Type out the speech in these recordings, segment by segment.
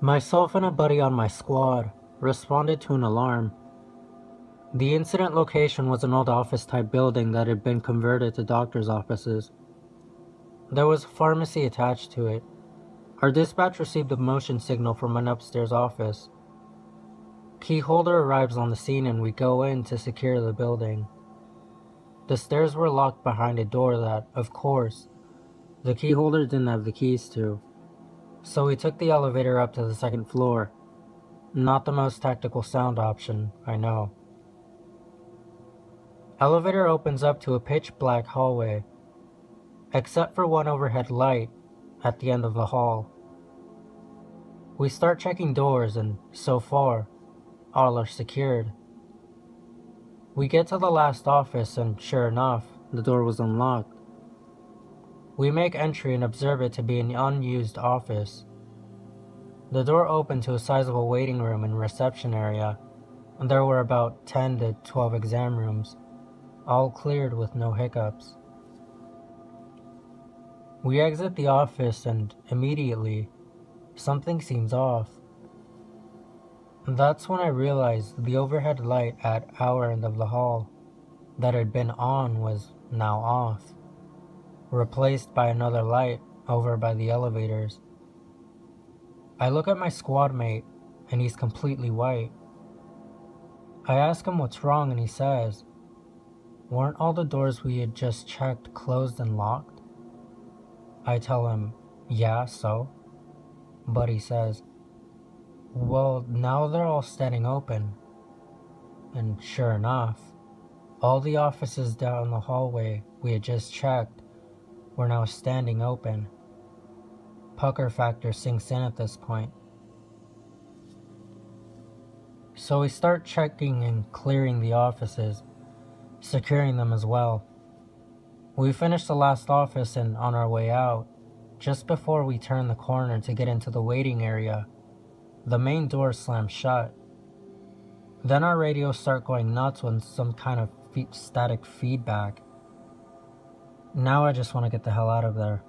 Myself and a buddy on my squad responded to an alarm. The incident location was an old office-type building that had been converted to doctor's offices. There was a pharmacy attached to it. Our dispatch received a motion signal from an upstairs office. Key holder arrives on the scene and we go in to secure the building. The stairs were locked behind a door that, of course, the key holder didn't have the keys to. So we took the elevator up to the second floor. Not the most tactical sound option, I know. Elevator opens up to a pitch black hallway, except for one overhead light at the end of the hall. We start checking doors and, so far, all are secured. We get to the last office and, sure enough, the door was unlocked. We make entry and observe it to be an unused office. The door opened to a sizable waiting room and reception area, and there were about 10 to 12 exam rooms, all cleared with no hiccups. We exit the office and, immediately, something seems off. That's when I realized the overhead light at our end of the hall that had been on was now off, replaced by another light over by the elevators. I look at my squad mate and he's completely white. I ask him what's wrong and he says, "Weren't all the doors we had just checked closed and locked?" I tell him, "Yeah, so?" But he says, "Well, now they're all standing open." And sure enough, all the offices down the hallway we had just checked were now standing open. Pucker factor sinks in at this point. So we start checking and clearing the offices, securing them as well. We finish the last office and on our way out, just before we turn the corner to get into the waiting area, the main door slams shut. Then our radios start going nuts with some kind of static feedback. Now I just want to get the hell out of there.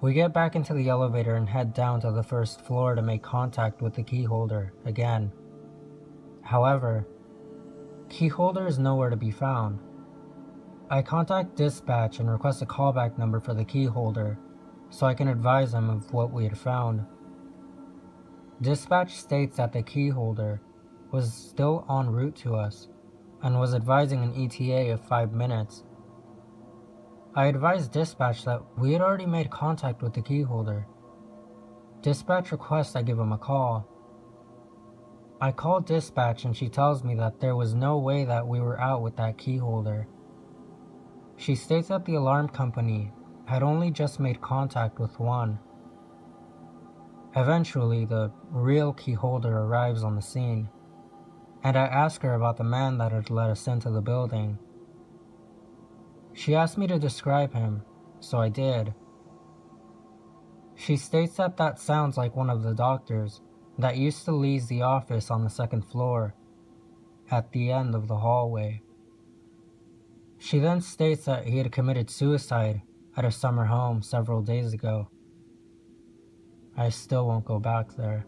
We get back into the elevator and head down to the first floor to make contact with the key holder again. However, key holder is nowhere to be found. I contact dispatch and request a callback number for the key holder so I can advise them of what we had found. Dispatch states that the key holder was still en route to us and was advising an ETA of 5 minutes. I advised dispatch that we had already made contact with the key holder. Dispatch requests I give him a call. I call dispatch and she tells me that there was no way that we were out with that key holder. She states that the alarm company had only just made contact with one. Eventually, the real key holder arrives on the scene, and I ask her about the man that had let us into the building. She asked me to describe him, so I did. She states that that sounds like one of the doctors that used to leave the office on the second floor, at the end of the hallway. She then states that he had committed suicide at a summer home several days ago. I still won't go back there.